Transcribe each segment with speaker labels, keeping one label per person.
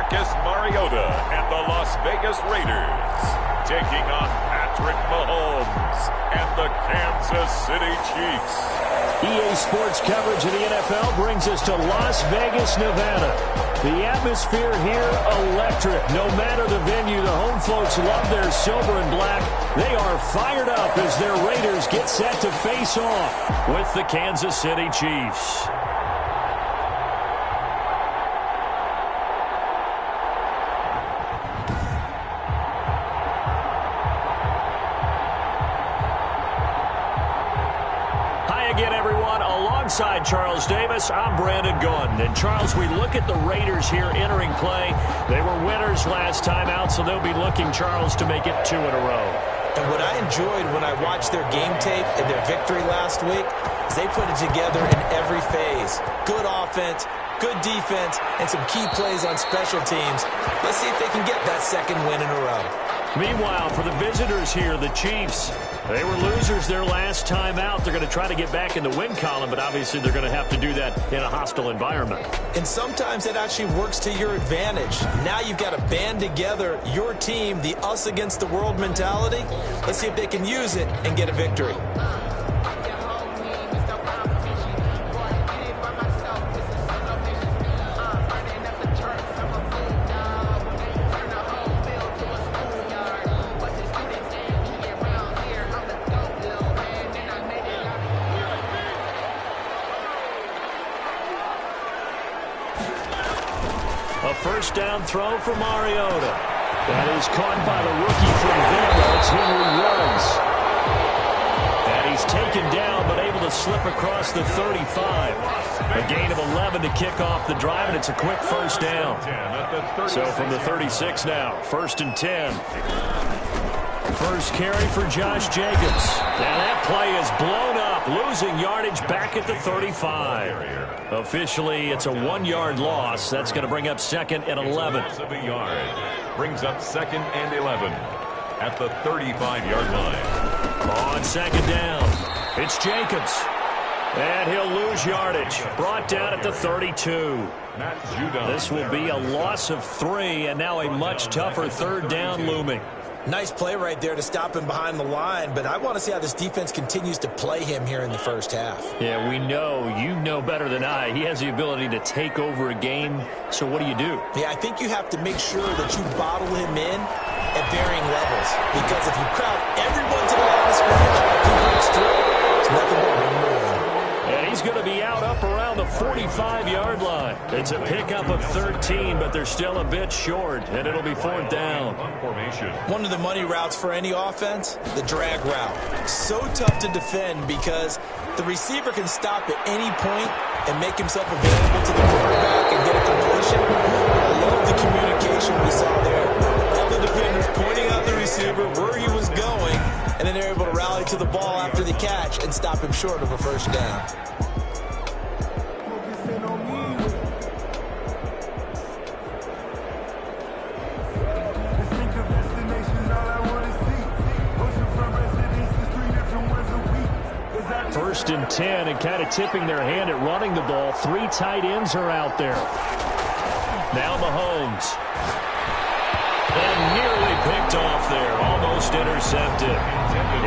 Speaker 1: Marcus Mariota and the Las Vegas Raiders taking on Patrick Mahomes and the Kansas City Chiefs.
Speaker 2: EA Sports coverage of the NFL brings us to Las Vegas, Nevada. The atmosphere here, electric. No matter the venue, the home folks love their silver and black. They are fired up as their Raiders get set to face off with the Kansas City Chiefs. Alongside Charles Davis, I'm Brandon Gaudin. And Charles, we look at the Raiders here entering play. They were winners last time out, so they'll be looking, Charles, to make it 2 in a row.
Speaker 3: And what I enjoyed when I watched their game tape and their victory last week is they put it together in every phase. Good offense, good defense, and some key plays on special teams. Let's see if they can get that second win in a row.
Speaker 2: Meanwhile, for the visitors here, the Chiefs, they were losers their last time out. They're going to try to get back in the win column, but obviously they're going to have to do that in a hostile environment.
Speaker 3: And sometimes it actually works to your advantage. Now you've got to band together your team, the us against the world mentality. Let's see if they can use it and get a victory.
Speaker 2: A first down throw for Mariota. That is caught by the rookie from Brim. It's Henry Ruggs. And he's taken down but able to slip across the 35. A gain of 11 to kick off the drive, and it's a quick first down. So from the 36 now, 1st and 10. First carry for Josh Jacobs. Now that play is blown up, losing yardage back at the 35. Officially, it's a 1-yard loss. That's going to bring up 2nd and 11.
Speaker 1: Brings up 2nd and 11 at the 35-yard line.
Speaker 2: On 2nd down, it's Jacobs. And he'll lose yardage. Brought down at the 32. This will be a loss of 3, and now a much tougher 3rd down looming.
Speaker 3: Nice play right there to stop him behind the line, but I want to see how this defense continues to play him here in the first half.
Speaker 2: Yeah, we know. You know better than I. He has the ability to take over a game, so what do you do?
Speaker 3: Yeah, I think you have to make sure that you bottle him in at varying levels, because if you crowd everyone to the line of scrimmage, he breaks through. It's nothing but one more.
Speaker 2: And he's going to be out up around the 45-yard line. It's a pickup of 13, but they're still a bit short, and it'll be 4th down.
Speaker 3: One of the money routes for any offense, the drag route. So tough to defend because the receiver can stop at any point and make himself available to the quarterback and get a completion. I love the communication we saw there. All the defenders pointing out the receiver where he was going, and then they're able to rally to the ball after the catch and stop him short of a first down.
Speaker 2: First and 10, and kind of tipping their hand at running the ball. 3 tight ends are out there. Now Mahomes. And nearly picked off there. Almost intercepted.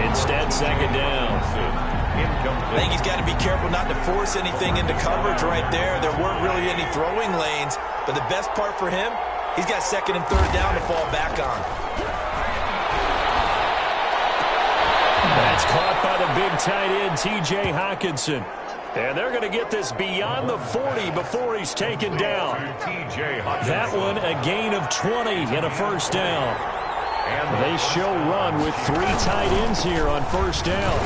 Speaker 2: Instead, 2nd down.
Speaker 3: I think he's got to be careful not to force anything into coverage right there. There weren't really any throwing lanes. But the best part for him, he's got 2nd and 3rd down to fall back on.
Speaker 2: That's caught by the big tight end, T.J. Hockenson. And they're going to get this beyond the 40 before he's taken down. That one, a gain of 20 and a first down. They show run with 3 tight ends here on first down.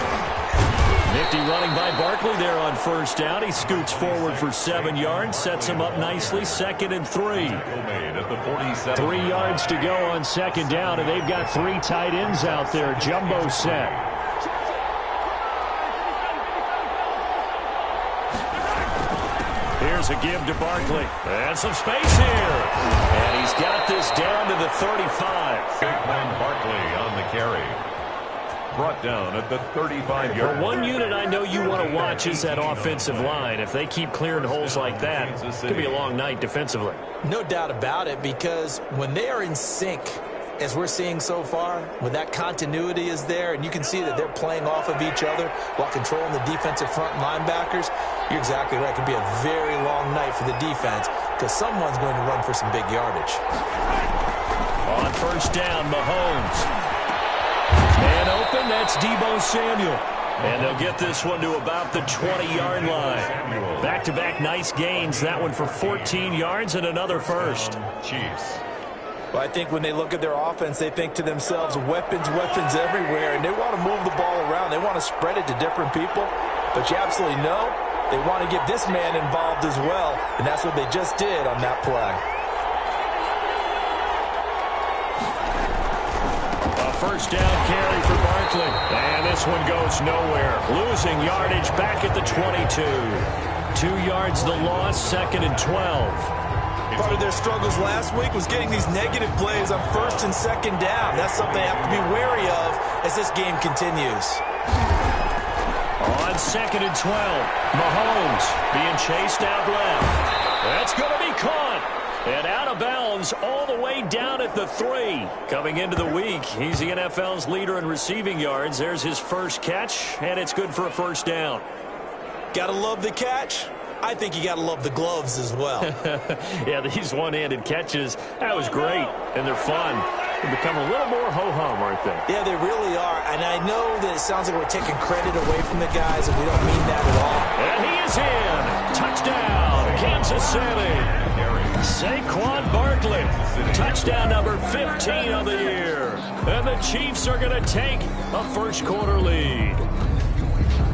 Speaker 2: Nifty running by Barkley there on first down. He scoots forward for 7 yards, sets him up nicely, 2nd and 3. 3 yards to go on 2nd down, and they've got 3 tight ends out there. Jumbo set. Here's a give to Barkley. And some space here. And he's got this down to the 35.
Speaker 1: Saquon Barkley on the carry. brought down at the 35-yard line.
Speaker 2: For one unit I know you want to watch is that offensive line. If they keep clearing holes like that, it could be a long night defensively.
Speaker 3: No doubt about it, because when they are in sync, as we're seeing so far, when that continuity is there and you can see that they're playing off of each other while controlling the defensive front linebackers, you're exactly right. It could be a very long night for the defense because someone's going to run for some big yardage.
Speaker 2: On first down, Mahomes. Man open, that's Deebo Samuel. And they'll get this one to about the 20-yard line. Back-to-back nice gains. That one for 14 yards and another first.
Speaker 1: Chiefs.
Speaker 3: Well, I think when they look at their offense, they think to themselves, weapons, weapons everywhere, and they want to move the ball around. They want to spread it to different people, but you absolutely know they want to get this man involved as well, and that's what they just did on that play.
Speaker 2: A first down carry for Barkley, and this one goes nowhere. Losing yardage back at the 22. 2 yards the loss, 2nd and 12.
Speaker 3: Part of their struggles last week was getting these negative plays on 1st and 2nd down. That's something they have to be wary of as this game continues.
Speaker 2: On 2nd and 12, Mahomes being chased out left. That's going to be caught. And out of bounds all the way down at the 3. Coming into the week, he's the NFL's leader in receiving yards. There's his first catch, and it's good for a first down.
Speaker 3: Gotta love the catch. I think you got to love the gloves as well.
Speaker 2: Yeah, these one-handed catches, that was great, and they're fun. They become a little more ho-hum, aren't they?
Speaker 3: Yeah, they really are, and I know that it sounds like we're taking credit away from the guys, and we don't mean that at all.
Speaker 2: And he is in. Touchdown, Kansas City. Saquon Barkley, touchdown number 15 of the year. And the Chiefs are going to take a first-quarter lead.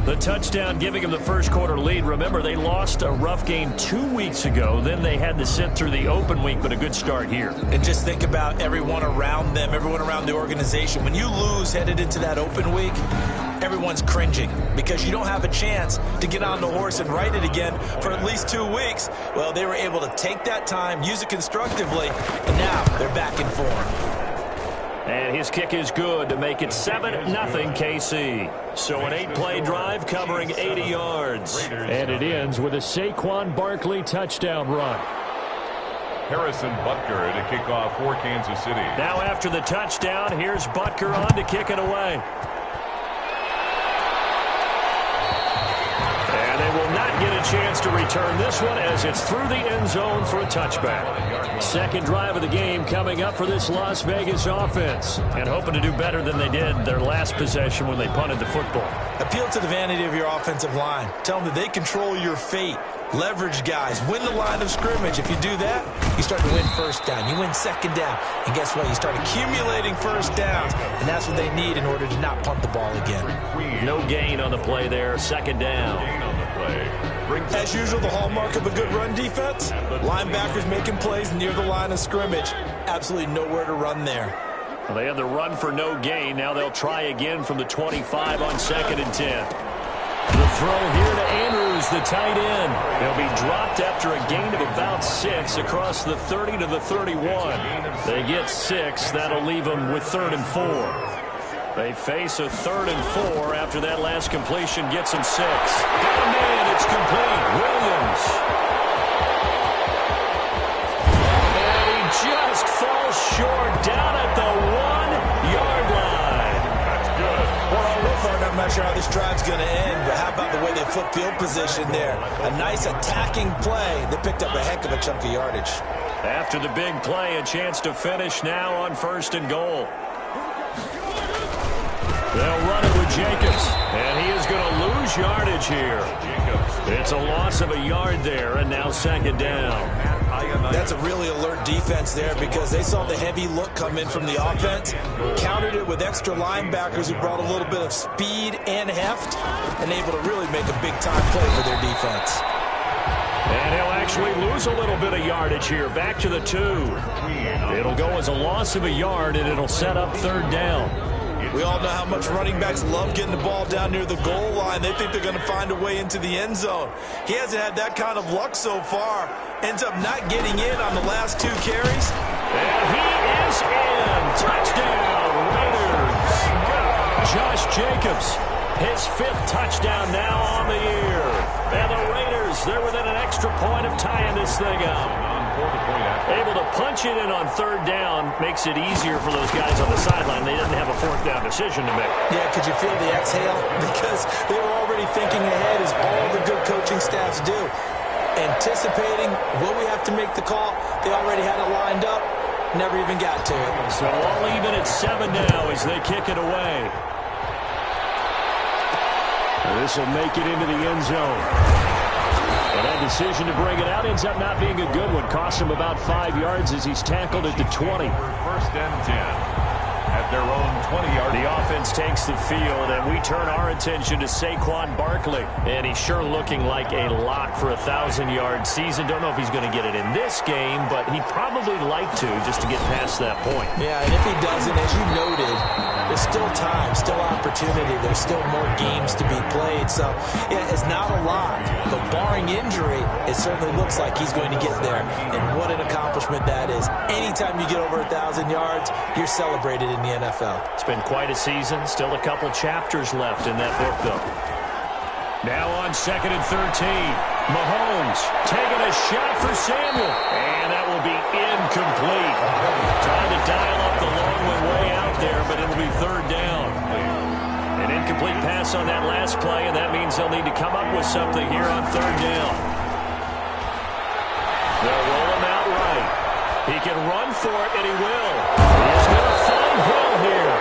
Speaker 2: The touchdown giving them the first-quarter lead. Remember, they lost a rough game 2 weeks ago. Then they had to sit through the open week, but a good start here.
Speaker 3: And just think about everyone around them, everyone around the organization. When you lose headed into that open week, everyone's cringing because you don't have a chance to get on the horse and ride it again for at least 2 weeks. Well, they were able to take that time, use it constructively, and now they're back in form.
Speaker 2: And his kick is good to make it 7-0 KC. So an 8-play drive covering 80 yards. And it ends with a Saquon Barkley touchdown run.
Speaker 1: Harrison Butker to kick off for Kansas City.
Speaker 2: Now after the touchdown, here's Butker on to kick it away. And they will not get a chance to return this one as it's through the end zone for a touchback. Second drive of the game coming up for this Las Vegas offense. And hoping to do better than they did their last possession when they punted the football.
Speaker 3: Appeal to the vanity of your offensive line. Tell them that they control your fate. Leverage guys. Win the line of scrimmage. If you do that, you start to win first down. You win second down. And guess what? You start accumulating first downs. And that's what they need in order to not punt the ball again.
Speaker 2: No gain on the play there. Second down.
Speaker 3: As usual, the hallmark of a good run defense, linebackers making plays near the line of scrimmage. Absolutely nowhere to run there.
Speaker 2: Well, they had the run for no gain. Now they'll try again from the 25 on 2nd and 10. The throw here to Andrews, the tight end. They'll be dropped after a gain of about 6 across the 30 to the 31. They get 6. That'll leave them with 3rd and 4. They face a 3rd and 4 after that last completion gets them 6. Got a man, it's complete. Williams. And he just falls short down at the 1-yard line.
Speaker 1: That's good.
Speaker 3: Well, I'm not sure how this drive's going to end, but how about the way they flip field position there? A nice attacking play that picked up a heck of a chunk of yardage.
Speaker 2: After the big play, a chance to finish now on 1st and goal. They'll run it with Jacobs, and he is going to lose yardage here. It's a loss of a yard there, and now 2nd down.
Speaker 3: That's a really alert defense there because they saw the heavy look come in from the offense, countered it with extra linebackers who brought a little bit of speed and heft, and able to really make a big-time play for their defense.
Speaker 2: And he'll actually lose a little bit of yardage here, back to the 2. It'll go as a loss of a yard, and it'll set up 3rd down.
Speaker 3: We all know how much running backs love getting the ball down near the goal line. They think they're going to find a way into the end zone. He hasn't had that kind of luck so far. Ends up not getting in on the last 2 carries.
Speaker 2: And he is in. Touchdown, Raiders. Josh Jacobs. His 5th touchdown now on the year. And the Raiders, they're within an extra point of tying this thing up. Able to punch it in on 3rd down makes it easier for those guys on the sideline. They didn't have a 4th down decision to make.
Speaker 3: Yeah, could you feel the exhale? Because they were already thinking ahead, as all the good coaching staffs do. Anticipating, will we have to make the call? They already had it lined up. Never even got to it.
Speaker 2: So all even at 7 now as they kick it away. This will make it into the end zone. And that decision to bring it out ends up not being a good one. Costs him about 5 yards as he's tackled at the 20.
Speaker 1: First and 10. At their own 20-yard.
Speaker 2: The offense takes the field, and we turn our attention to Saquon Barkley. And he's sure looking like a lock for a 1,000-yard season. Don't know if he's going to get it in this game, but he'd probably like to just to get past that point.
Speaker 3: Yeah, and if he doesn't, as you noted, there's still time, still opportunity. There's still more games to be played. So, yeah, it's not a lot. But barring injury, it certainly looks like he's going to get there. And what an accomplishment that is. Anytime you get over 1,000 yards, you're celebrated in the NFL.
Speaker 2: It's been quite a season. Still a couple chapters left in that book, though. Now on 2nd and 13. Mahomes taking a shot for Samuel. And that will be incomplete. Trying to dial up the long one way out there, but it'll be 3rd down. An incomplete pass on that last play, and that means they'll need to come up with something here on 3rd down. They'll roll him out right. He can run for it, and he will. He's going to find Hill here.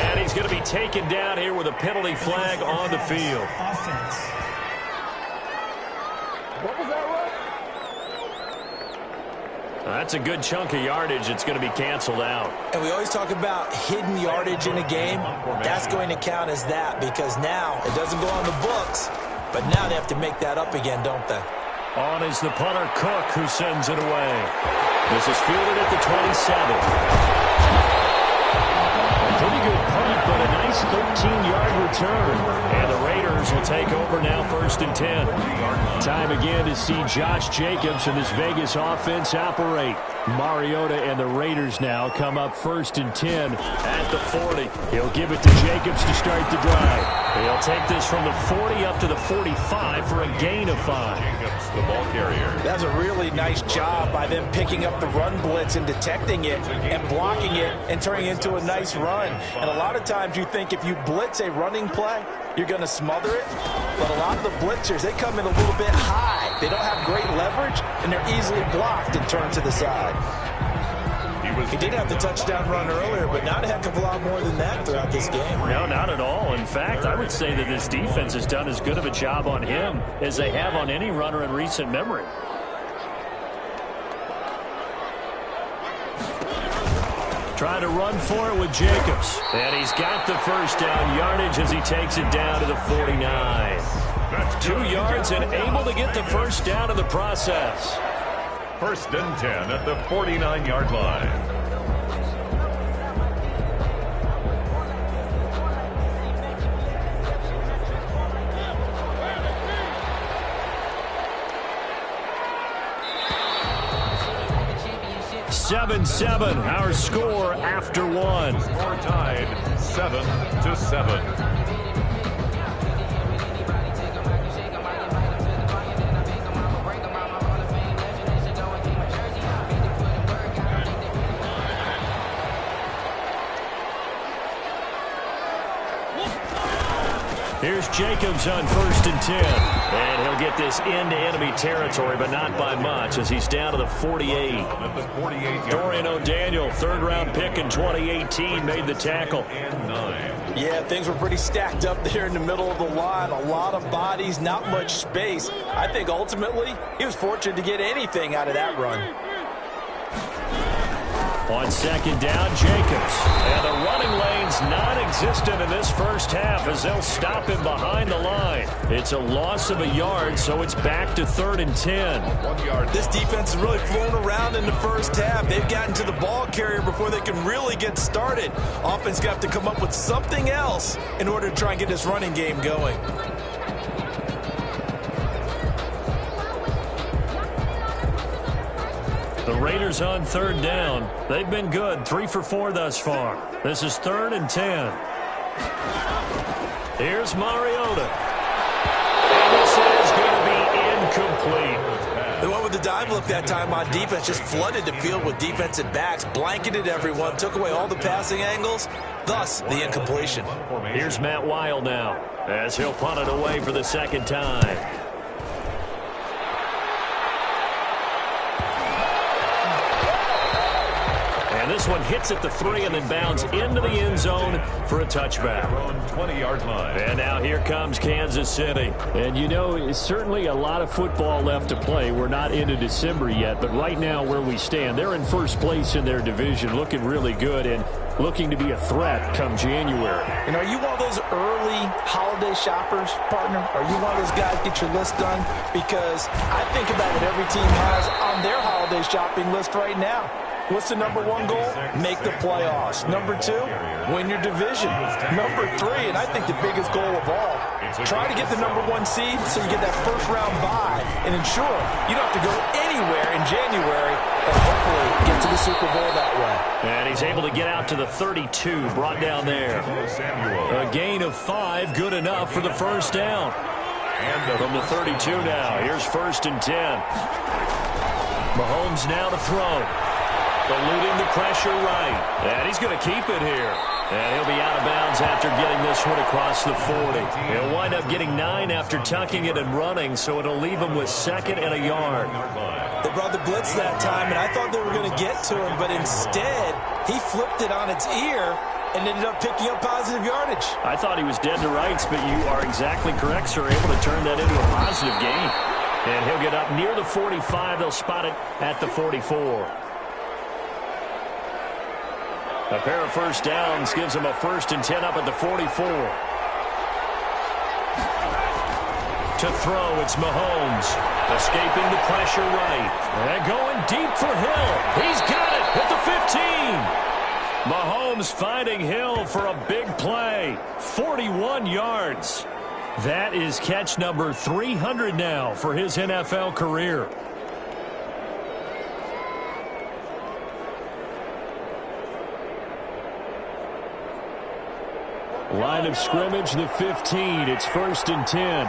Speaker 2: And he's going to be taken down here with a penalty flag on the field.
Speaker 4: Offense. What was that run?
Speaker 2: That's a good chunk of yardage. It's going to be canceled out.
Speaker 3: And we always talk about hidden yardage in a game. That's going to count as that, because now it doesn't go on the books, but now they have to make that up again, don't they?
Speaker 2: On is the punter, Cook, who sends it away. This is fielded at the 27. A pretty good punt, but a nice 13-yard return. And the Raiders will take over now 1st and 10. Time again to see Josh Jacobs and this Vegas offense operate. Mariota and the Raiders now come up 1st and 10 at the 40. He'll give it to Jacobs to start the drive. He'll take this from the 40 up to the 45 for a gain of 5.
Speaker 1: Jacobs, the ball carrier.
Speaker 3: That's a really nice job by them picking up the run blitz and detecting it and blocking it and turning it into a nice run. And a lot of times you think if you blitz a running play, you're going to smother it. But a lot of the blitzers, they come in a little bit high. They don't have great leverage, and they're easily blocked and turned to the side. He did have the touchdown run earlier, but not a heck of a lot more than that throughout this game.
Speaker 2: No, not at all. In fact, I would say that this defense has done as good of a job on him as they have on any runner in recent memory. Trying to run for it with Jacobs. And he's got the 1st down yardage as he takes it down to the 49. 2 yards and able to get the 1st down in the process.
Speaker 1: 1st and 10 at the 49-yard line.
Speaker 2: Seven, our score after 1.
Speaker 1: Score tied 7-7.
Speaker 2: Here's Jacobs on 1st and 10. And he'll get this into enemy territory, but not by much as he's down to the 48. Dorian O'Daniel, 3rd-round pick in 2018, made the tackle.
Speaker 3: Yeah, things were pretty stacked up there in the middle of the line. A lot of bodies, not much space. I think ultimately he was fortunate to get anything out of that run.
Speaker 2: On 2nd down, Jacobs. And the running lane's non-existent in this 1st half as they'll stop him behind the line. It's a loss of a yard, so it's back to 3rd and 10.
Speaker 1: 1 yard.
Speaker 3: This defense has really flown around in the 1st half. They've gotten to the ball carrier before they can really get started. Offense got to come up with something else in order to try and get this running game going.
Speaker 2: The Raiders on 3rd down. They've been good, 3 for 4 thus far. This is 3rd and 10. Here's Mariota. And this is going to be incomplete.
Speaker 3: They went with the dive look that time on defense, just flooded the field with defensive backs, blanketed everyone, took away all the passing angles, thus the incompletion.
Speaker 2: Here's Matt Weil now, as he'll punt it away for the second time. And this one hits at the 3 and then bounds into the end zone for a touchback.
Speaker 1: 20-yard line.
Speaker 2: And now here comes Kansas City.
Speaker 4: And you know, it's certainly a lot of football left to play. We're not into December yet, but right now where we stand, they're in first place in their division, looking really good and looking to be a threat come January.
Speaker 3: And are you one of those early holiday shoppers, partner? Are you one of those guys get your list done? Because I think about what every team has on their holiday shopping list right now. What's the number 1 goal? Make the playoffs. Number 2, win your division. Number 3, and I think the biggest goal of all, try to get the number 1 seed so you get that first-round bye and ensure you don't have to go anywhere in January and hopefully get to the Super Bowl that way.
Speaker 2: And he's able to get out to the 32, brought down there. A gain of 5, good enough for the first down. From the 32 now, here's 1st and 10. Mahomes now to throw. Eluding the pressure right. And he's going to keep it here. And he'll be out of bounds after getting this one across the 40. He'll wind up getting 9 after tucking it and running, so it'll leave him with 2nd and a yard.
Speaker 3: They brought the blitz that time, and I thought they were going to get to him, but instead, he flipped it on its ear and ended up picking up positive yardage.
Speaker 2: I thought he was dead to rights, but you are exactly correct, sir. Able to turn that into a positive gain. And he'll get up near the 45. They'll spot it at the 44. A pair of first downs gives him a 1st and 10 up at the 44. To throw, it's Mahomes. Escaping the pressure right. And going deep for Hill. He's got it at the 15. Mahomes finding Hill for a big play. 41 yards. That is catch number 300 now for his NFL career.
Speaker 4: Line of scrimmage, the 15. It's 1st and 10.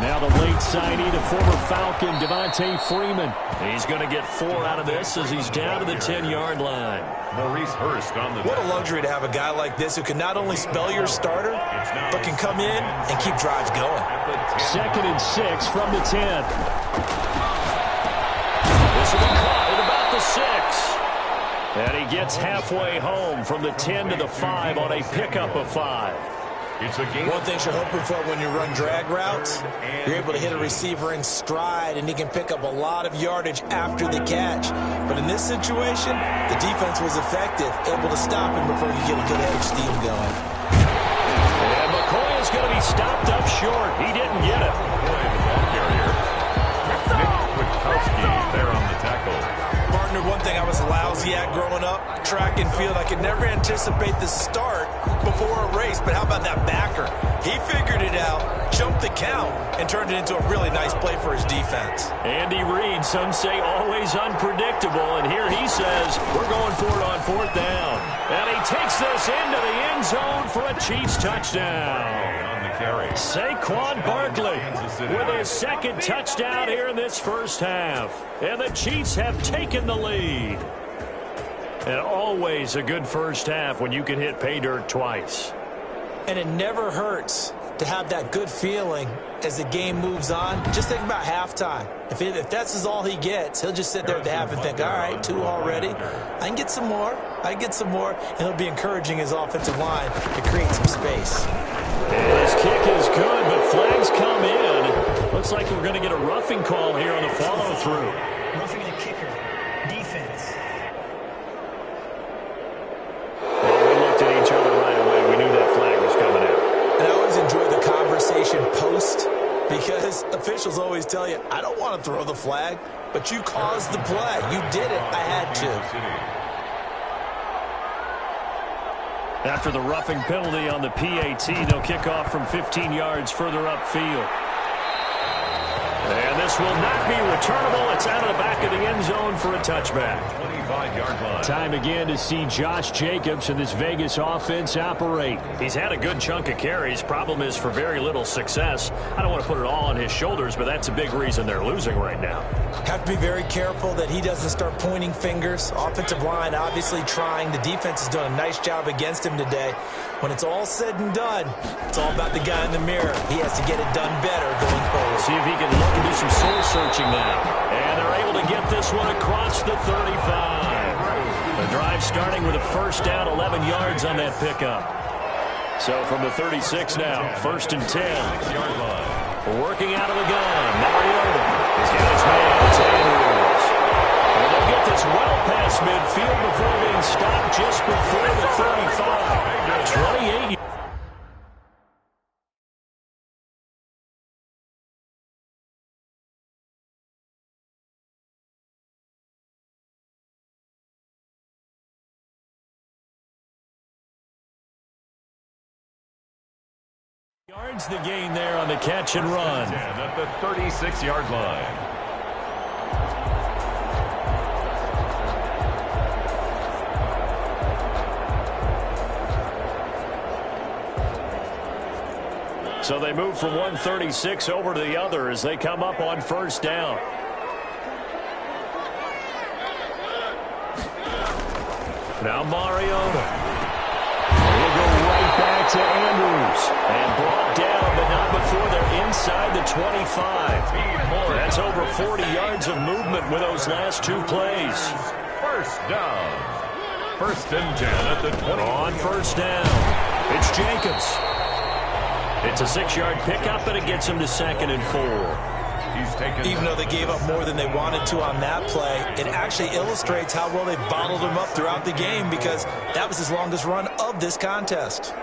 Speaker 4: Now the late signee, the former Falcon, Devontae Freeman.
Speaker 2: He's going to get 4 out of this as he's down to the 10-yard line.
Speaker 1: Maurice Hurst on the
Speaker 3: What a luxury to have a guy like this who can not only spell your starter, but can come in and keep drives going.
Speaker 4: 2nd and 6 from the 10.
Speaker 2: This will be caught at about the 6. And he gets halfway home from the 10 to the 5 on a pickup of 5.
Speaker 1: It's a game.
Speaker 3: One thing you're hoping for when you run drag routes, you're able to hit a receiver in stride, and he can pick up a lot of yardage after the catch. But in this situation, the defense was effective, able to stop him before he could get a good head of steam going.
Speaker 2: And McCoy is going to be stopped up short. He didn't get it.
Speaker 1: There on the tackle.
Speaker 3: Partner, one thing I was lousy at growing up, track and field, I could never anticipate the start before a race, but how about that backer? He figured it out, jumped the count, and turned it into a really nice play for his defense.
Speaker 2: Andy Reid, some say always unpredictable, and here he says, we're going for it on 4th down. And he takes this into the end zone for a Chiefs touchdown. Saquon Barkley with his 2nd touchdown here in this first half. And the Chiefs have taken the lead. And always a good first half when you can hit pay dirt twice.
Speaker 3: And it never hurts to have that good feeling as the game moves on. Just think about halftime. If that's all he gets, he'll just sit there at the half and think, all right, 2 already. I can get some more. I can get some more. And he'll be encouraging his offensive line to create some space.
Speaker 2: And his kick is good, but flags come in. Looks like we're going to get a roughing call here on the follow-through.
Speaker 5: Roughing the kicker. Defense.
Speaker 2: Well, we looked at each other right away. We knew that flag was coming out.
Speaker 3: And I always enjoy the conversation post because officials always tell you, I don't want to throw the flag, but you caused the play. You did it. I had to.
Speaker 2: After the roughing penalty on the PAT, they'll kick off from 15 yards further upfield.
Speaker 4: And this will not be returnable. It's out of the back of the end zone for a touchback.
Speaker 1: 25-yard line.
Speaker 4: Time again to see Josh Jacobs and this Vegas offense operate. He's had a good chunk of carries. Problem is for very little success. I don't want to put it all on his shoulders, but that's a big reason they're losing right now.
Speaker 3: Have to be very careful that he doesn't start pointing fingers. Offensive line obviously trying. The defense has done a nice job against him today. When it's all said and done, it's all about the guy in the mirror. He has to get it done better going forward.
Speaker 4: See if he can look and do some soul searching now. And they're able to get this one across the 35. The drive starting with a first down, 11 yards on that pickup. So from the 36 now, first and 10. Working out of the gun, Mariota. He's got his man, it's Andrews. And they'll get this well past midfield before being stopped just before the 35. 28 yards the gain there on the catch and run.
Speaker 1: At the 36-yard line.
Speaker 4: So they move from 136 over to the other as they come up on first down. Now Mariota. He'll go right back to Andrews. And brought down, but not before they're inside the 25. That's over 40 yards of movement with those last two plays.
Speaker 1: First down. First and 10 at the 20.
Speaker 4: On first down, it's Jacobs. It's a 6-yard pickup, and it gets him to 2nd and 4.
Speaker 1: He's taken.
Speaker 3: Even though they gave up more than they wanted to on that play, it actually illustrates how well they bottled him up throughout the game because that was his longest run of this contest.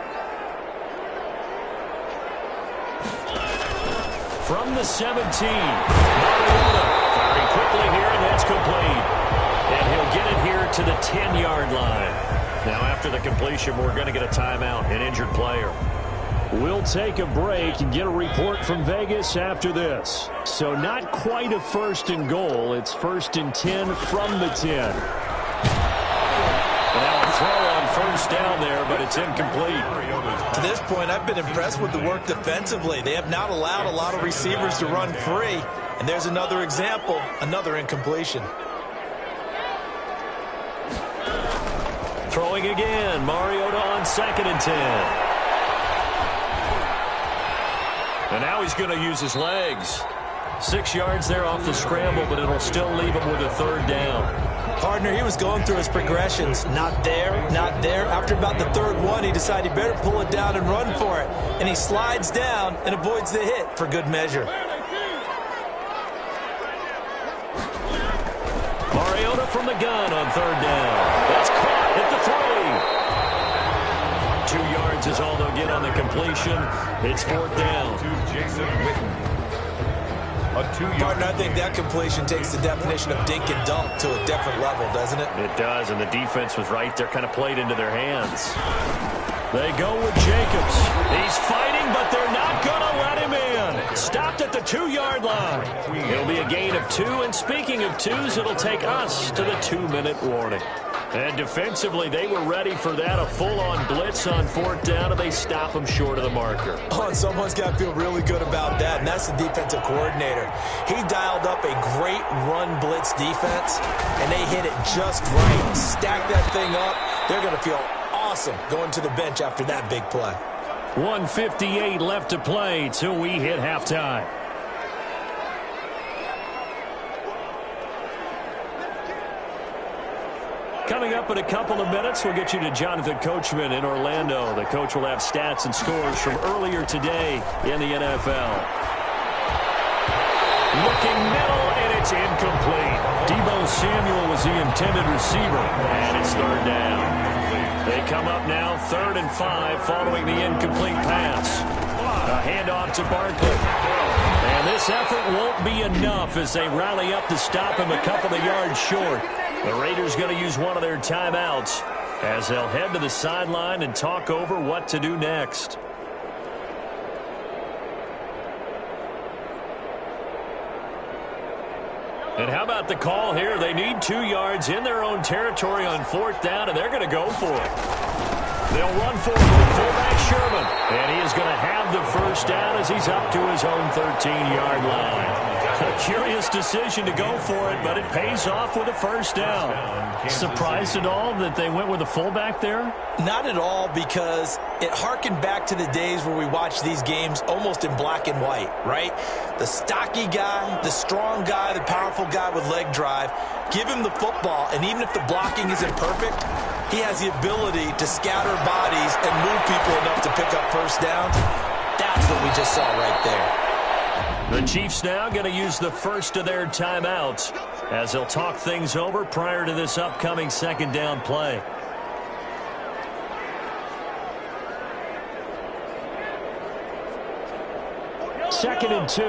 Speaker 4: From the 17, Mariota firing quickly here, and that's complete. And he'll get it here to the 10-yard line. Now, after the completion, we're going to get a timeout, an injured player. We'll take a break and get a report from Vegas after this. So not quite a first and goal. It's first and 10 from the 10. Now a throw on first down there, but it's incomplete.
Speaker 3: To this point, I've been impressed with the work defensively. They have not allowed a lot of receivers to run free. And there's another example, another incompletion.
Speaker 4: Throwing again, Mariota on 2nd and 10. And now he's going to use his legs. 6 yards there off the scramble, but it'll still leave him with a third down.
Speaker 3: Partner, he was going through his progressions. Not there, not there. After about the third one, he decided he better pull it down and run for it. And he slides down and avoids the hit for good measure.
Speaker 4: Mariota from the gun on third down. That's caught at the 3. 2 yards is all they'll get on the completion. It's fourth down.
Speaker 1: To Jason Witten. A 2-yard.
Speaker 3: Partner, I think that completion takes the definition of dink and dunk to a different level, doesn't it?
Speaker 4: It does, and the defense was right there, kind of played into their hands. They go with Jacobs. He's fighting, but they're not going to let him in. Stopped at the 2-yard line. It'll be a gain of 2, and speaking of 2s, it'll take us to the 2-minute warning. And defensively, they were ready for that, a full-on blitz on fourth down, and they stop him short of the marker.
Speaker 3: Oh, and someone's got to feel really good about that, and that's the defensive coordinator. He dialed up a great run blitz defense, and they hit it just right. Stack that thing up. They're going to feel awesome going to the bench after that big play.
Speaker 4: 1:58 left to play till we hit halftime. Coming up in a couple of minutes, we'll get you to Jonathan Coachman in Orlando. The coach will have stats and scores from earlier today in the NFL. Looking middle, and it's incomplete. Deebo Samuel was the intended receiver, and it's third down. They come up now 3rd and 5 following the incomplete pass. A handoff to Barkley. And this effort won't be enough as they rally up to stop him a couple of yards short. The Raiders going to use one of their timeouts as they'll head to the sideline and talk over what to do next. And how about the call here? They need 2 yards in their own territory on 4th down, and they're going to go for it. They'll run for it with fullback Sherman. And he is going to have the first down as he's up to his own 13-yard line. A curious decision to go for it, but it pays off with a first down. Surprised at all that they went with a fullback there?
Speaker 3: Not at all, because it harkened back to the days where we watched these games almost in black and white, right? The stocky guy, the strong guy, the powerful guy with leg drive, give him the football, and even if the blocking isn't perfect, he has the ability to scatter bodies and move people enough to pick up first downs. That's what we just saw right there.
Speaker 4: The Chiefs now going to use the first of their timeouts as they'll talk things over prior to this upcoming 2nd down play.
Speaker 2: Second and 2.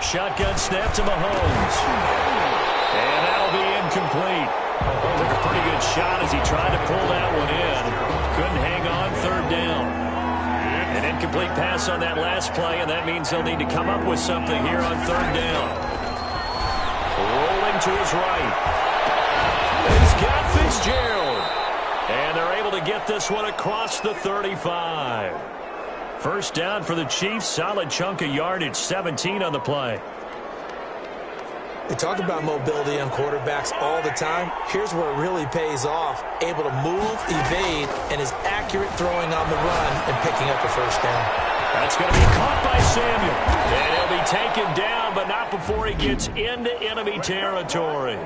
Speaker 4: Shotgun snap to Mahomes. And that'll be incomplete. Took a pretty good shot as he tried to pull that one in. Couldn't hang on, 3rd down. An incomplete pass on that last play, and that means they'll need to come up with something here on 3rd down. Rolling to his right. He's got Fitzgerald. And they're able to get this one across the 35. First down for the Chiefs. Solid chunk of yardage, 17 on the play.
Speaker 3: We talk about mobility on quarterbacks all the time. Here's where it really pays off. Able to move, evade, and is accurate throwing on the run and picking up a first down.
Speaker 4: That's going to be caught by Samuel. And he'll be taken down, but not before he gets into enemy territory.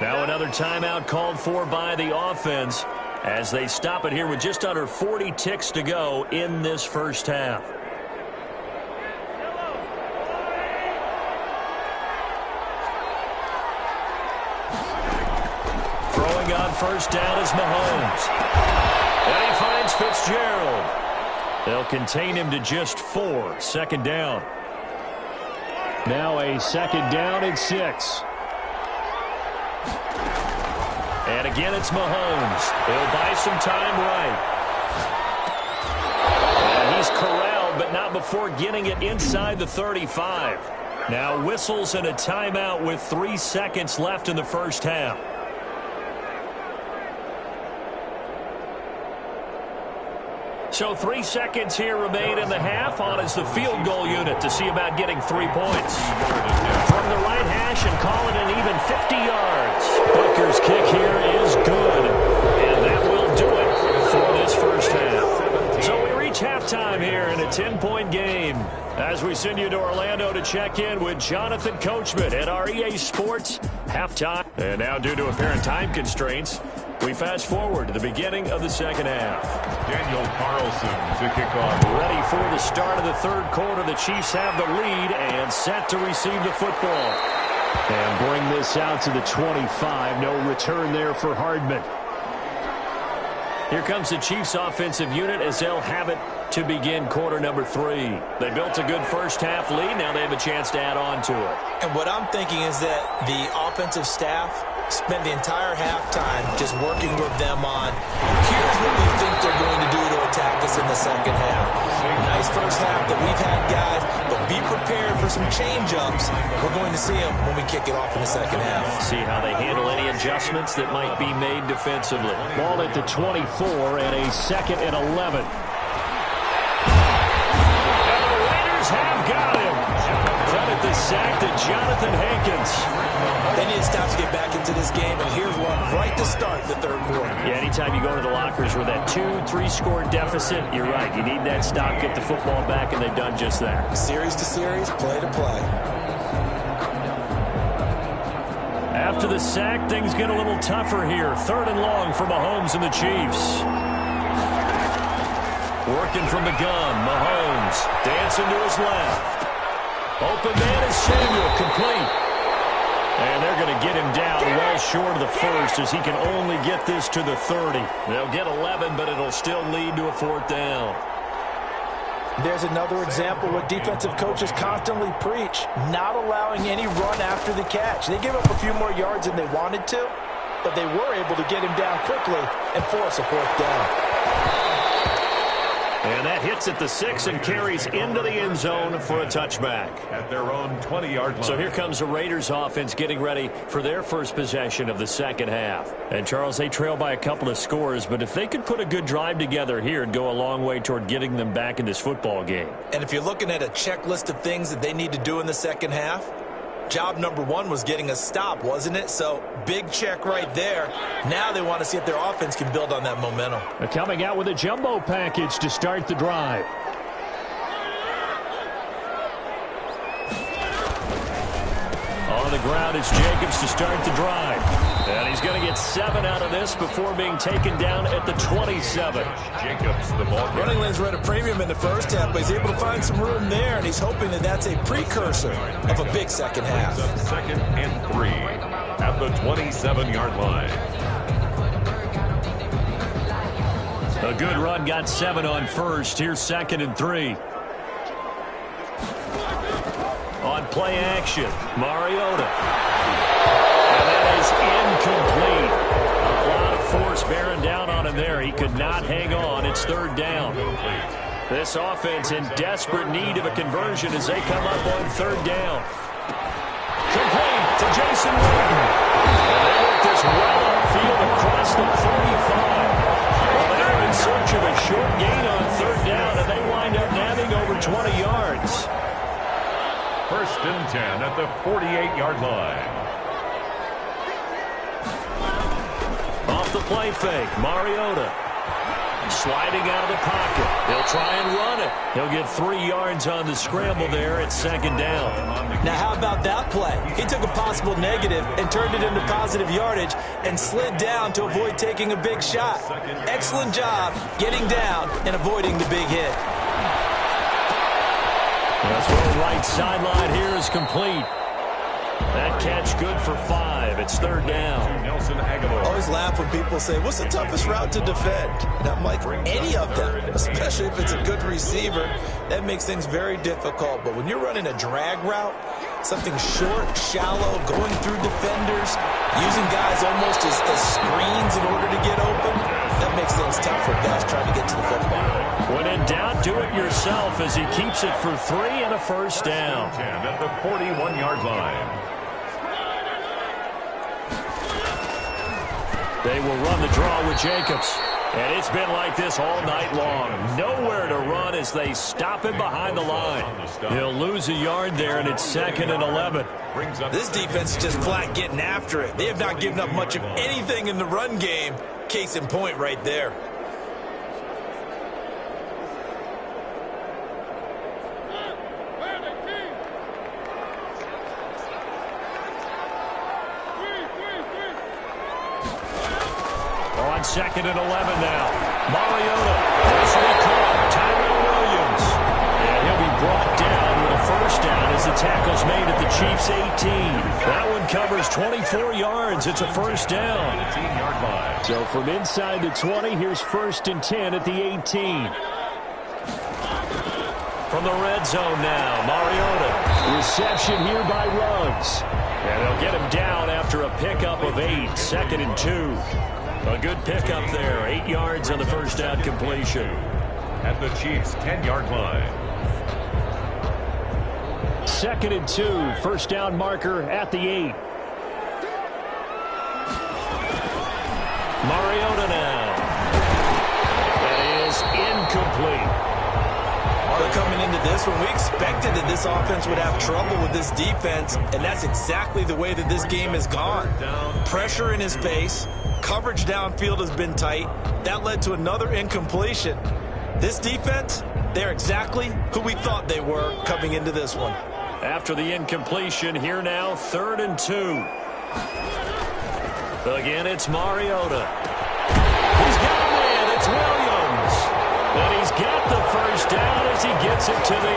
Speaker 4: Now another timeout called for by the offense as they stop it here with just under 40 ticks to go in this first half. Throwing on first down is Mahomes. And he finds Fitzgerald. They'll contain him to just 4. 2nd down.
Speaker 2: Now a 2nd down and 6.
Speaker 4: And again, it's Mahomes. He'll buy some time right. And he's corralled, but not before getting it inside the 35. Now whistles and a timeout with 3 seconds left in the first half. So 3 seconds here remain in the half. On is the field goal unit to see about getting 3 points. From the right hash and call it an even 50 yards. Butker's kick here is good. And that will do it for this first half. So we reach halftime here in a 10-point game. As we send you to Orlando to check in with Jonathan Coachman at our EA Sports halftime. And now due to apparent time constraints, we fast forward to the beginning of the second half.
Speaker 1: Daniel Carlson to kick off.
Speaker 4: Ready for the start of the 3rd quarter. The Chiefs have the lead and set to receive the football.
Speaker 2: And bring this out to the 25. No return there for Hardman.
Speaker 4: Here comes the Chiefs offensive unit as they'll have it to begin quarter number 3. They built a good first half lead. Now they have a chance to add on to it.
Speaker 3: And what I'm thinking is that the offensive staff spent the entire halftime just working with them on, here's what we think they're going to do to attack us in the second half. Nice first half that we've had, guys, but be prepared for some change-ups. We're going to see them when we kick it off in the second half.
Speaker 4: See how they handle any adjustments that might be made defensively.
Speaker 2: Ball at the 24 and a 2nd and 11.
Speaker 4: And the Raiders have got him. Credit the sack to Jonathan Hankins.
Speaker 3: They need to stop to get back into this game, and here's one right to start the 3rd quarter.
Speaker 4: Yeah, anytime you go to the lockers with that 2-3 score deficit, you're right. You need that stop, get the football back, and they've done just that.
Speaker 3: Series to series, play to play.
Speaker 4: After the sack, things get a little tougher here. 3rd and long for Mahomes and the Chiefs. Working from the gun, Mahomes dancing to his left. Open man is Samuel, complete. And they're going to get him down well short of the first as he can only get this to the 30. They'll get 11, but it'll still lead to a 4th down.
Speaker 3: There's another example what defensive coaches constantly preach, not allowing any run after the catch. They gave up a few more yards than they wanted to, but they were able to get him down quickly and force a 4th down.
Speaker 4: And that That hits at the 6 and carries into the end zone for a touchback.
Speaker 1: At their own 20-yard line.
Speaker 4: So here comes the Raiders offense getting ready for their first possession of the second half. And Charles, they trail by a couple of scores, but if they could put a good drive together here, it'd go a long way toward getting them back in this football game.
Speaker 3: And if you're looking at a checklist of things that they need to do in the second half, job number one was getting a stop, wasn't it? So big check right there. Now they want to see if their offense can build on that momentum.
Speaker 4: They're coming out with a jumbo package to start the drive. On the ground, it's Jacobs to start the drive. And he's going to get 7 out of this before being taken down at the 27.
Speaker 1: Jacobs, the ball carrier.
Speaker 3: Running lanes were at a premium in the first half, but he's able to find some room there, and he's hoping that that's a precursor of a big second half.
Speaker 1: Second and 3 at the 27-yard line.
Speaker 4: A good run, got 7 on first. Here's 2nd and 3. On play action, Mariota. And that is incomplete. A lot of force bearing down on him there. He could not hang on. It's 3rd down. This offense in desperate need of a conversion as they come up on 3rd down. Complete to Jason Witten. And they work this well upfield across the 35. Well, they're in search of a short gain on 3rd down, and they wind up nabbing over 20 yards.
Speaker 1: 1st and 10 at the 48-yard line.
Speaker 4: Off the play fake, Mariota. Sliding out of the pocket. He'll try and run it. He'll get 3 yards on the scramble there at 2nd down.
Speaker 3: Now, how about that play? He took a possible negative and turned it into positive yardage and slid down to avoid taking a big shot. Excellent job getting down and avoiding the big hit.
Speaker 4: That's the right sideline here is complete. That catch good for 5. It's 3rd down.
Speaker 1: Nelson Aguilar.
Speaker 3: I always laugh when people say, what's the toughest route to defend? And I'm like, any of them, especially if it's a good receiver. That makes things very difficult. But when you're running a drag route, something short, shallow, going through defenders, using guys almost as screens in order to get open, that makes things tough for guys trying to get to the football.
Speaker 4: When in doubt, do it yourself as he keeps it for 3 and a 1st down.
Speaker 1: 10 at the 41-yard line.
Speaker 4: They will run the draw with Jacobs. And it's been like this all night long. Nowhere to run as they stop him behind the line. He'll lose a yard there, and it's 2nd and 11.
Speaker 3: This defense is just flat getting after it. They have not given up much of anything in the run game. Case in point right there.
Speaker 4: On 2nd and 11 now. Mariota. This will be caught. Tyrell Williams. And he'll be brought down with a 1st down as the tackle's made at the Chiefs' 18. That one covers 24 yards. It's a 1st down.
Speaker 1: 18-yard line.
Speaker 4: So from inside the 20, here's 1st and 10 at the 18. From the red zone now, Mariota. Reception here by Ruggs. And they'll get him down after a pickup of 8. 2nd and 2. A good pickup there. 8 yards on the 1st down completion.
Speaker 1: At the Chiefs' 10-yard line.
Speaker 4: 2nd and 2. 1st down marker at the 8. Mariota now. That is incomplete.
Speaker 3: Coming into this one, we expected that this offense would have trouble with this defense, and that's exactly the way that this game has gone. Pressure in his face, coverage downfield has been tight. That led to another incompletion. This defense, they're exactly who we thought they were coming into this one.
Speaker 4: After the incompletion, here now, 3rd and 2. Again, it's Mariota. He's got a man. It's Williams. And he's got the 1st down as he gets it to the 8.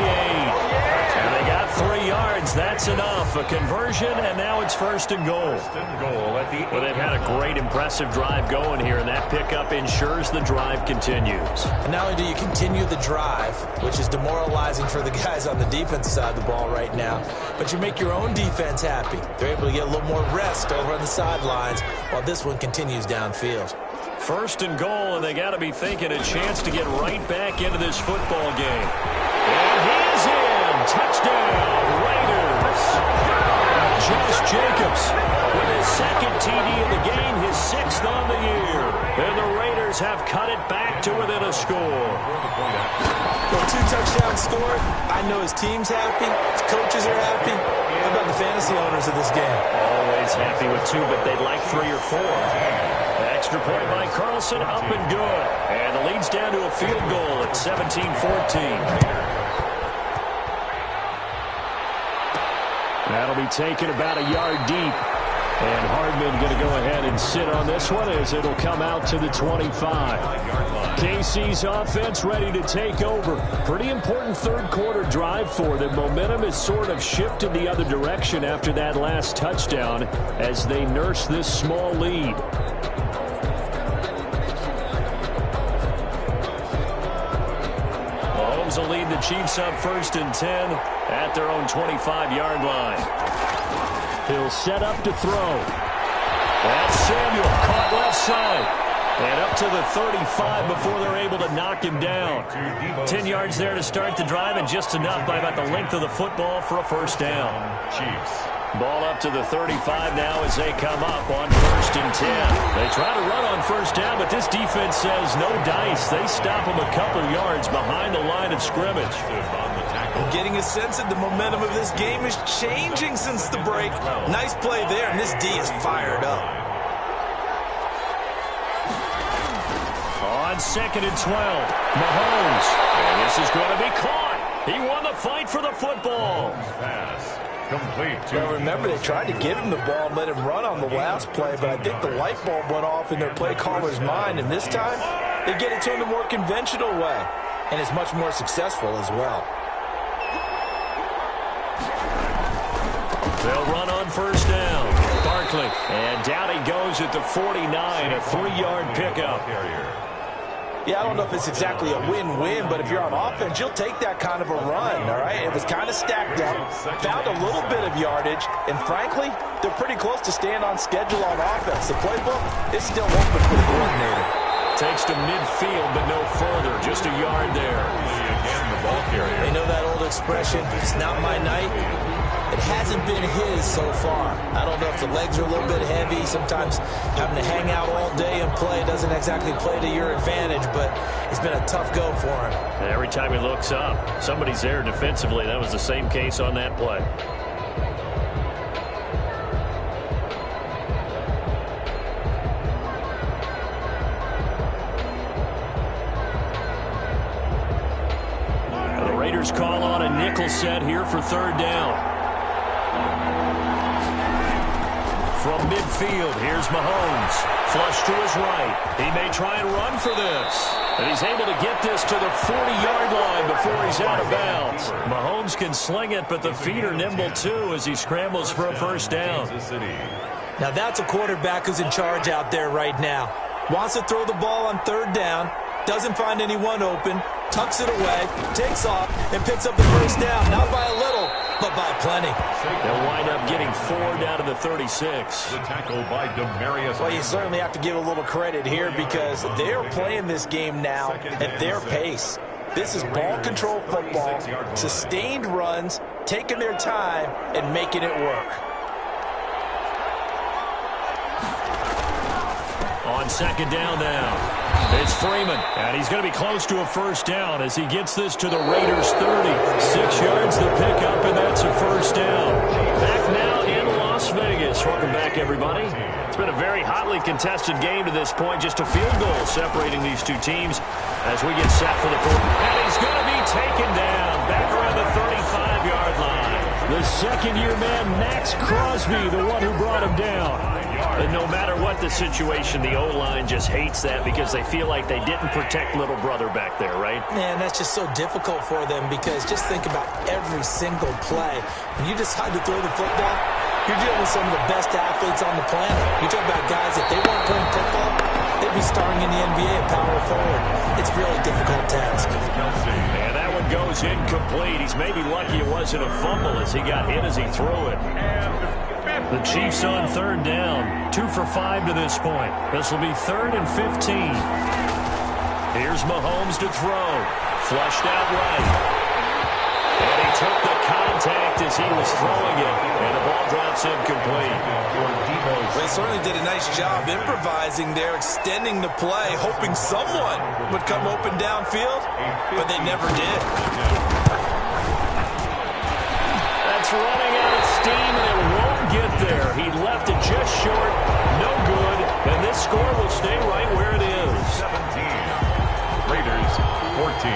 Speaker 4: And they got 3 yards. That's enough. A conversion, and now it's 1st and goal. Well, they've had a great, impressive drive going here, and that pickup ensures the drive continues.
Speaker 3: And not only do you continue the drive, which is demoralizing for the guys on the defensive side of the ball right now, but you make your own defense happy. They're able to get a little more rest over on the sidelines while this one continues downfield.
Speaker 4: First and goal, and they got to be thinking a chance to get right back into this football game. And he's in. Touchdown, Raiders. Josh Jacobs with his second TD of the game, his sixth on the year. And the Raiders have cut it back to within a score.
Speaker 3: Well, 2 touchdowns scored. I know his team's happy. His coaches are happy. How about the fantasy owners of this game?
Speaker 4: Always happy with 2, but they'd like 3 or 4. Extra point by Carlson, up and good. And the lead's down to a field goal at 17-14. That'll be taken about a yard deep. And Hardman going to go ahead and sit on this one as it'll come out to the 25. KC's offense ready to take over. Pretty important third quarter drive for them. Momentum has sort of shifted the other direction after that last touchdown as they nurse this small lead. Mahomes will lead the Chiefs up 1st and 10 at their own 25-yard line. He'll set up to throw. That's Samuel, caught left side. And up to the 35 before they're able to knock him down. 10 yards there to start the drive, and just enough by about the length of the football for a first down. Chiefs. Ball up to the 35 now as they come up on 1st and 10. They try to run on first down, but this defense says no dice. They stop them a couple yards behind the line of scrimmage.
Speaker 3: I'm getting a sense that the momentum of this game is changing since the break. Nice play there, and this D is fired up.
Speaker 4: On 2nd and 12, Mahomes. And this is going to be caught. He won the fight for the football.
Speaker 1: Pass. Complete.
Speaker 3: Well, remember, they tried to give him the ball and let him run on the last play, but I think the light bulb went off in their play caller's mind, and this time they get it to him the more conventional way, and it's much more successful as well.
Speaker 4: They'll run on first down. Barkley. And down he goes at the 49, a 3-yard pickup.
Speaker 3: Yeah, I don't know if it's exactly a win-win, but if you're on offense, you'll take that kind of a run, all right? It was kind of stacked up, found a little bit of yardage, and frankly, they're pretty close to staying on schedule on offense. The playbook is still open for the coordinator.
Speaker 4: Takes to midfield, but no further. Just a yard there.
Speaker 1: Again, the ball carrier.
Speaker 3: They know that old expression, it's not my night. It hasn't been his so far. I don't know if the legs are a little bit heavy. Sometimes having to hang out all day and play doesn't exactly play to your advantage, but it's been a tough go for him.
Speaker 4: And every time he looks up, somebody's there defensively. That was the same case on that play. The Raiders call on a nickel set here for 3rd down. From midfield, here's Mahomes. Flush to his right. He may try and run for this. And he's able to get this to the 40-yard line before he's out of bounds. Mahomes can sling it, but the feet are nimble too as he scrambles for a first down.
Speaker 3: Now that's a quarterback who's in charge out there right now. Wants to throw the ball on 3rd down. Doesn't find anyone open. Tucks it away. Takes off and picks up the first down. Not by a little, but by plenty.
Speaker 4: They'll wind up getting 4 down to the 36.
Speaker 1: The tackle by Demarius.
Speaker 3: Well, you certainly have to give a little credit here because they're playing this game now at their pace. This is ball control football, sustained runs, taking their time, and making it work.
Speaker 4: On 2nd down now. It's Freeman, and he's going to be close to a first down as he gets this to the Raiders' 30. 6 yards the pickup, and that's a first down. Back now in Las Vegas. Welcome back, everybody. It's been a very hotly contested game to this point. Just a field goal separating these two teams as we get set for the fourth. And he's going to be taken down back around the 35-yard line. The second-year man, Max Crosby, the one who brought him down. And no matter what the situation, the O-line just hates that because they feel like they didn't protect little brother back there, right?
Speaker 3: Man, that's just so difficult for them because just think about every single play. When you decide to throw the football, you're dealing with some of the best athletes on the planet. You talk about guys, if they weren't playing football, they'd be starring in the NBA at power forward. It's a really difficult task.
Speaker 4: And that one goes incomplete. He's maybe lucky it wasn't a fumble as he got hit as he threw it. The Chiefs on third down. 2 for 5 to this point. This will be 3rd and 15. Here's Mahomes to throw. Flushed out right. And he took the contact as he was throwing it. And the ball drops incomplete.
Speaker 3: They certainly did a nice job improvising there, extending the play, hoping someone would come open downfield, but they never did.
Speaker 4: That's running out of steam, and it won't get there. He left it just short. No good. And this score will stay right where it is.
Speaker 1: 17. Raiders 14.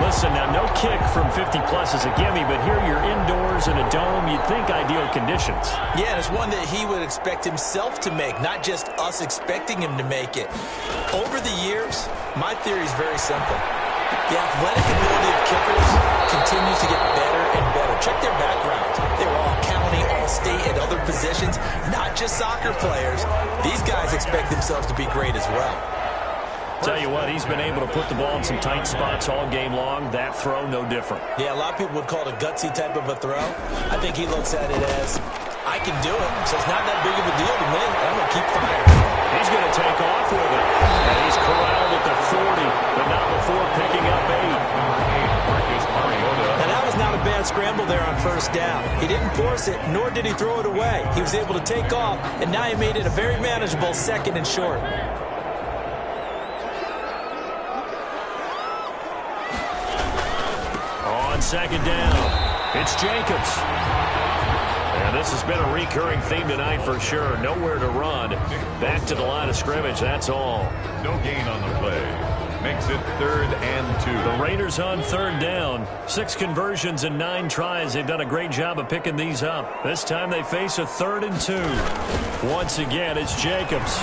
Speaker 4: Listen, now no kick from 50-plus is a gimme, but here you're indoors in a dome. You'd think ideal conditions.
Speaker 3: Yeah, and it's one that he would expect himself to make, not just us expecting him to make it. Over the years, my theory is very simple. The athletic ability of kickers continues to get better and better. Check their background. They were all county, all state, and other positions, not just soccer players. These guys expect themselves to be great as well.
Speaker 4: Tell you what, he's been able to put the ball in some tight spots all game long. That throw, no different.
Speaker 3: Yeah, a lot of people would call it a gutsy type of a throw. I think he looks at it as, I can do it, so it's not that big of a deal to me. I'm going to keep firing.
Speaker 4: He's going to take off with it. And he's corralled at the 40, but not before picking up 8.
Speaker 3: Now, that was not a bad scramble there on first down. He didn't force it, nor did he throw it away. He was able to take off, and now he made it a very manageable 2nd and short.
Speaker 4: Second down. It's Jacobs. And this has been a recurring theme tonight for sure. Nowhere to run. Back to the line of scrimmage, that's all.
Speaker 1: No gain on the play. Makes it 3rd and 2.
Speaker 4: The Raiders on 3rd down. 6 conversions and 9 tries. They've done a great job of picking these up. This time they face a 3rd and 2. Once again, it's Jacobs.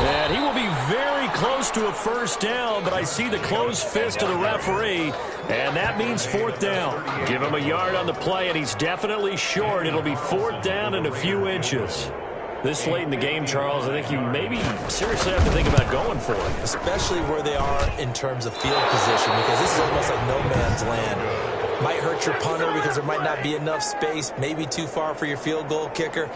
Speaker 4: And he will be very close to a first down, but I see the closed fist of the referee, and that means 4th down. Give him a yard on the play, and he's definitely short. It'll be 4th down and a few inches. This late in the game, Charles, I think you maybe seriously have to think about going for it.
Speaker 3: Especially where they are in terms of field position, because this is almost like no man's land. Might hurt your punter because there might not be enough space, maybe too far for your field goal kicker.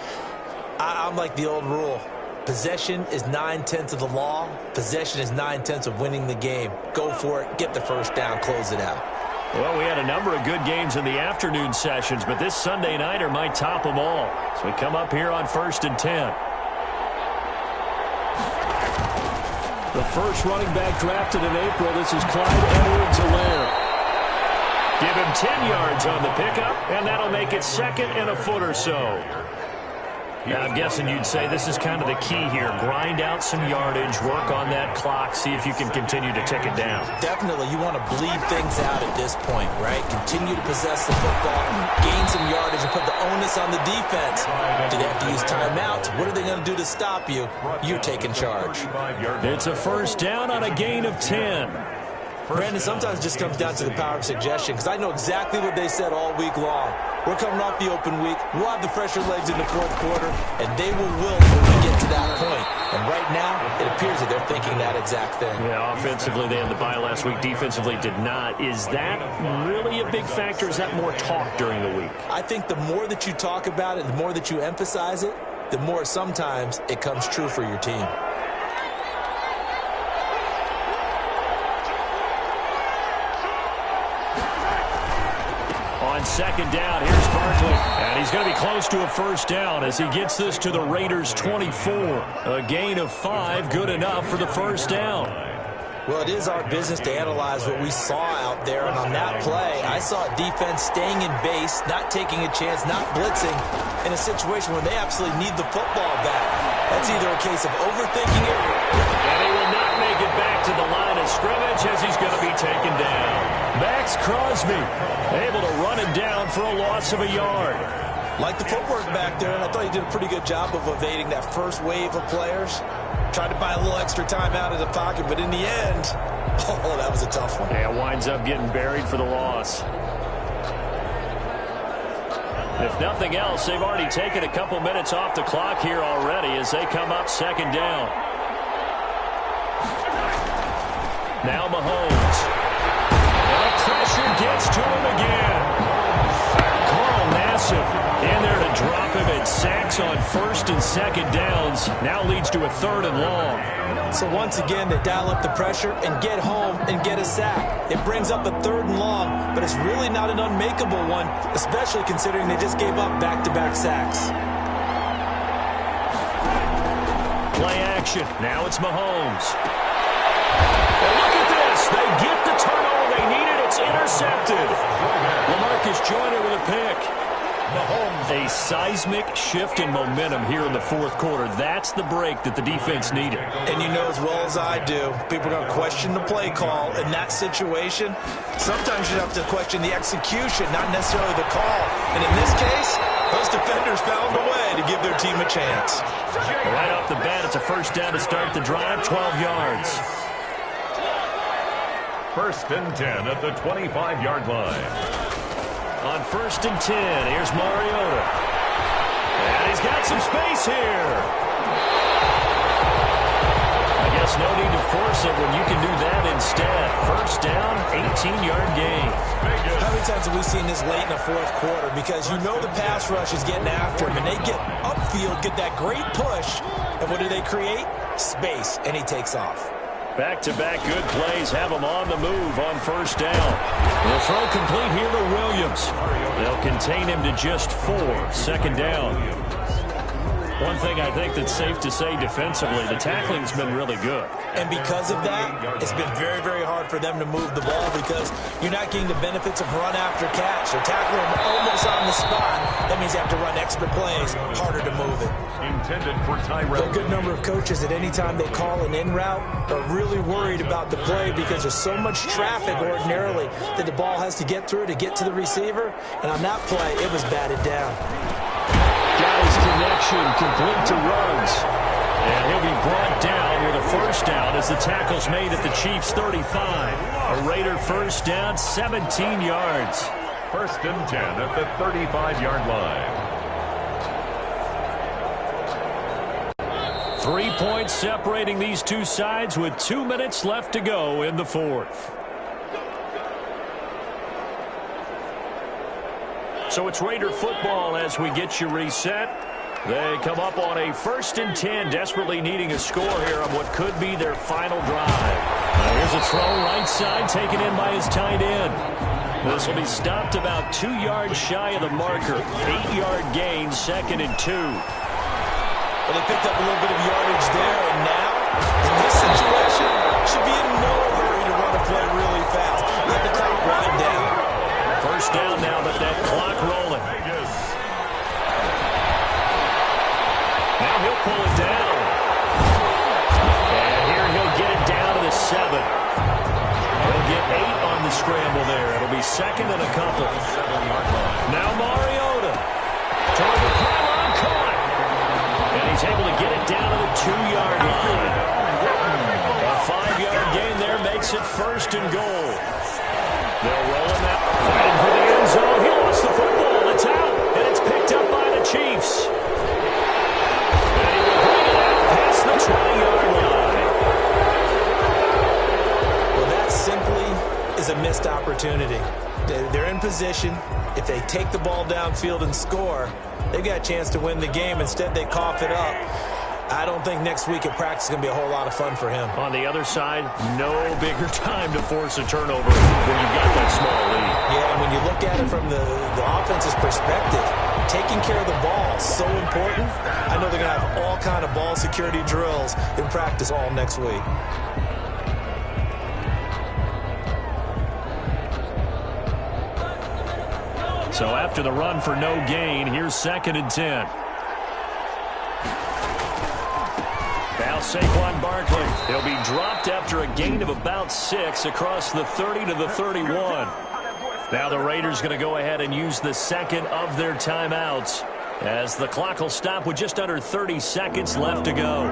Speaker 3: I'm like the old rule. Possession is 9/10 of the law. Possession is 9/10 of winning the game. Go for it. Get the first down. Close it out.
Speaker 4: Well, we had a number of good games in the afternoon sessions, but this Sunday nighter might top them all. So we come up here on 1st and 10. The first running back drafted in April. This is Clyde Edwards-Helaire. Give him 10 yards on the pickup, and that'll make it 2nd and a foot or so. Now, I'm guessing you'd say this is kind of the key here. Grind out some yardage, work on that clock, see if you can continue to tick it down.
Speaker 3: Definitely. You want to bleed things out at this point, right? Continue to possess the football, gain some yardage, and put the onus on the defense. Do they have to use timeouts? What are they going to do to stop you? You're taking charge.
Speaker 4: It's a first down on a gain of 10.
Speaker 3: Brandon, sometimes it just comes down to the power of suggestion, because I know exactly what they said all week long. We're coming off the open week. We'll have the fresher legs in the 4th quarter, and they will when we get to that point. And right now, it appears that they're thinking that exact thing.
Speaker 4: Yeah, offensively, they had the bye last week. Defensively, did not. Is that really a big factor? Is that more talk during the week?
Speaker 3: I think the more that you talk about it, the more that you emphasize it, the more sometimes it comes true for your team.
Speaker 4: On 2nd down, here's Barkley. And he's going to be close to a first down as he gets this to the Raiders' 24. A gain of 5, good enough for the first down.
Speaker 3: Well, it is our business to analyze what we saw out there. And on that play, I saw defense staying in base, not taking a chance, not blitzing, in a situation where they absolutely need the football back. That's either a case of overthinking it.
Speaker 4: And he will not make it back to the line of scrimmage as he's going to be taken down. Max Crosby able to run him down for a loss of a yard.
Speaker 3: Like the footwork back there, and I thought he did a pretty good job of evading that first wave of players. Tried to buy a little extra time out of the pocket, but in the end, oh, that was a tough one.
Speaker 4: Yeah, winds up getting buried for the loss. If nothing else, they've already taken a couple minutes off the clock here already as they come up 2nd down. Now Mahomes. And the pressure gets to him again. Carl Nassib in there to drop him, and sacks on first and second downs. Now leads to a 3rd and long.
Speaker 3: So once again, they dial up the pressure and get home and get a sack. It brings up a 3rd and long, but it's really not an unmakeable one, especially considering they just gave up back-to-back sacks.
Speaker 4: Play action. Now it's Mahomes. And look at this. They get the turnover they needed. It's intercepted. LaMarcus Joyner with a pick. A seismic shift in momentum here in the 4th quarter. That's the break that the defense needed.
Speaker 3: And you know as well as I do, people are going to question the play call in that situation. Sometimes you have to question the execution, not necessarily the call. And in this case, those defenders found a way to give their team a chance.
Speaker 4: Right off the bat, it's a 1st down to start the drive, 12 yards.
Speaker 1: 1st and 10 at the 25-yard line.
Speaker 4: On 1st and 10, here's Mariota. And he's got some space here. I guess no need to force it when you can do that instead. 1st down, 18-yard gain.
Speaker 3: How many times have we seen this late in the 4th quarter? Because you know the pass rush is getting after him, and they get upfield, get that great push, and what do they create? Space, and he takes off.
Speaker 4: Back-to-back good plays have them on the move on 1st down. The throw complete here to Williams. They'll contain him to just 4. 2nd down. One thing I think that's safe to say defensively, the tackling's been really good.
Speaker 3: And because of that, it's been very, very hard for them to move the ball because you're not getting the benefits of run after catch. They're tackling them almost on the spot. That means you have to run extra plays, harder to move it.
Speaker 1: Intended for Tyrell.
Speaker 3: A good number of coaches at any time they call an in route are really worried about the play because there's so much traffic ordinarily that the ball has to get through to get to the receiver. And on that play, it was batted down.
Speaker 4: Got his connection complete to Ruggs. And he'll be brought down with a 1st down as the tackle's made at the Chiefs' 35. A Raider 1st down, 17 yards.
Speaker 1: 1st and 10 at the 35-yard line.
Speaker 4: 3 points separating these two sides with 2 minutes left to go in the 4th. So it's Raider football as we get you reset. They come up on a 1st and 10, desperately needing a score here on what could be their final drive. Here's a throw right side taken in by his tight end. This will be stopped about 2 yards shy of the marker. 8-yard gain, 2nd and 2.
Speaker 3: Well, they picked up a little bit of yardage there, and now, in this situation, should be in no hurry to run a play really fast. Let the clock wind down.
Speaker 4: 1st down now, but that clock rolling. Now he'll pull it down. And here he'll get it down to the 7. He'll get 8 on the scramble there. It'll be 2nd and a couple. Now Mariota. Toward the pylon, caught. And he's able to get it down to the 2-yard line. A 5-yard gain there makes it 1st and goal. They'll roll him out. Fighting for the end zone. He lost the football. It's out. And it's picked up by the Chiefs. And he will bring it out past the 20-yard line.
Speaker 3: Well, that simply is a missed opportunity. They're in position. If they take the ball downfield and score, they've got a chance to win the game. Instead, they cough it up. I don't think next week at practice is going to be a whole lot of fun for him.
Speaker 4: On the other side, no bigger time to force a turnover when you've got that small lead.
Speaker 3: Yeah, and when you look at it from the offense's perspective, taking care of the ball is so important. I know they're going to have all kind of ball security drills in practice all next week.
Speaker 4: So after the run for no gain, here's 2nd and 10. Now Saquon Barkley. He'll be dropped after a gain of about 6 across the 30 to the 31. Now the Raiders going to go ahead and use the 2nd of their timeouts as the clock will stop with just under 30 seconds left to go.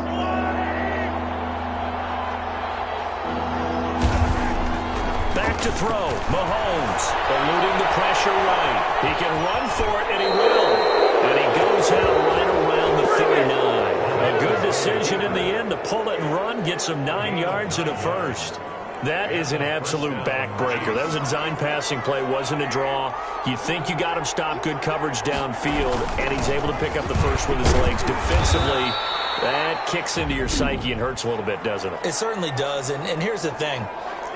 Speaker 4: Back to throw. Mahomes eluding the pressure right. He can run for it, and he will. And he goes out right around the 39. A good decision in the end to pull it and run, get some 9 yards and a 1st. That is an absolute backbreaker. That was a design passing play, wasn't a draw. You think you got him stopped, good coverage downfield, and he's able to pick up the first with his legs. Defensively, that kicks into your psyche and hurts a little bit, doesn't it?
Speaker 3: It certainly does, and here's the thing.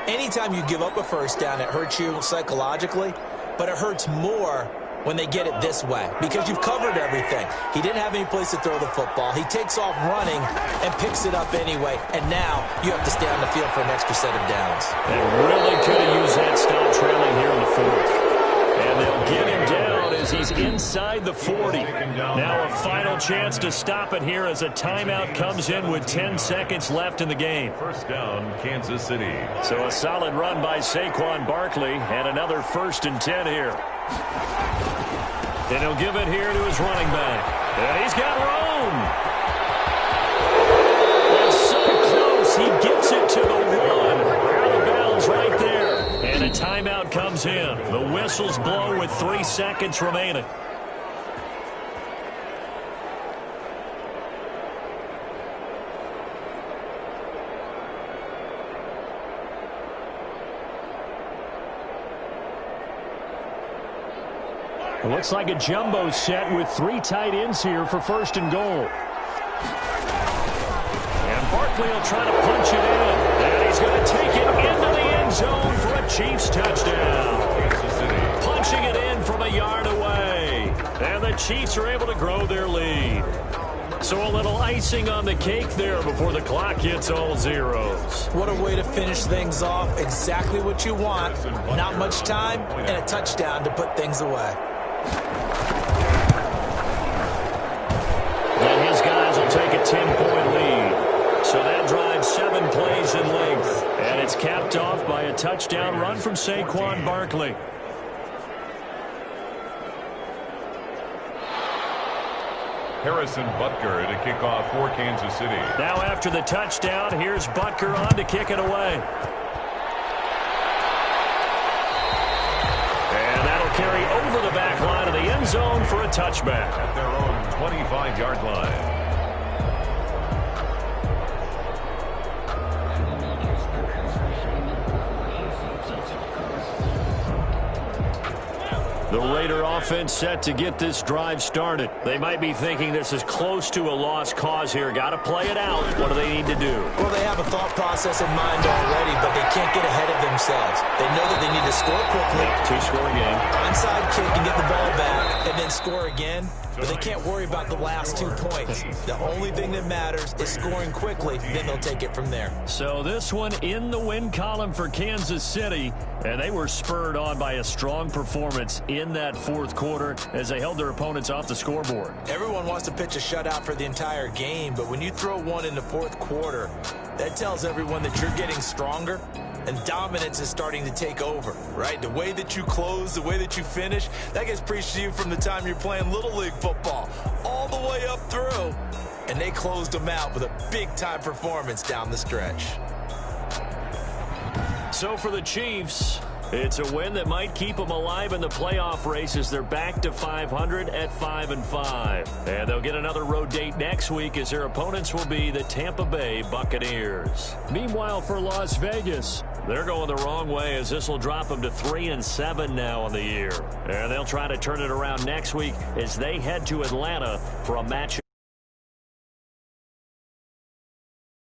Speaker 3: Anytime you give up a first down, it hurts you psychologically, but it hurts more when they get it this way because you've covered everything. He didn't have any place to throw the football. He takes off running and picks it up anyway, and now you have to stay on the field for an extra set of downs.
Speaker 4: They really could have used that stop trailing here in the fourth. And they'll get him down as he's inside the 40. Now a final chance to stop it here as a timeout comes in with 10 seconds left in the game.
Speaker 1: First down, Kansas City.
Speaker 4: So a solid run by Saquon Barkley and another 1st and 10 here. And he'll give it here to his running back. And he's got room. That's so close. He gets it to the 1. Out of bounds right there. And a timeout comes in. The whistles blow with 3 seconds remaining. It looks like a jumbo set with 3 tight ends here for 1st and goal. And Barkley will try to punch it in. And he's going to take it into the end zone for a Chiefs touchdown. Punching it in from a yard away. And the Chiefs are able to grow their lead. So a little icing on the cake there before the clock hits all zeros.
Speaker 3: What a way to finish things off. Exactly what you want. Not much time and a touchdown to put things away.
Speaker 4: And his guys will take a 10-point lead. So that drives 7 plays in length. And it's capped off by a touchdown run from Saquon Barkley.
Speaker 1: Harrison Butker to kick off for Kansas City.
Speaker 4: Now after the touchdown, here's Butker on to kick it away. And that'll carry over the back line of the end zone for a touchback.
Speaker 1: At their own 25-yard line.
Speaker 4: The Raider offense set to get this drive started. They might be thinking this is close to a lost cause here. Got to play it out. What do they need to do?
Speaker 3: Well, they have a thought process in mind already, but they can't get ahead of themselves. They know that they need to score quickly.
Speaker 4: 2-score game.
Speaker 3: Onside kick and get the ball back, and then score again. But they can't worry about the last 2 points. The only thing that matters is scoring quickly, then they'll take it from there.
Speaker 4: So this one in the win column for Kansas City, and they were spurred on by a strong performance in that 4th quarter as they held their opponents off the scoreboard.
Speaker 3: Everyone wants to pitch a shutout for the entire game, but when you throw one in the 4th quarter, that tells everyone that you're getting stronger and dominance is starting to take over, right? The way that you close, the way that you finish, that gets preached to you from the time you're playing Little League football all the way up through. And they closed them out with a big-time performance down the stretch.
Speaker 4: So for the Chiefs, it's a win that might keep them alive in the playoff race as they're back to 500 at 5-5. And they'll get another road date next week as their opponents will be the Tampa Bay Buccaneers. Meanwhile, for Las Vegas, they're going the wrong way as this will drop them to 3-7 now on the year. And they'll try to turn it around next week as they head to Atlanta for a matchup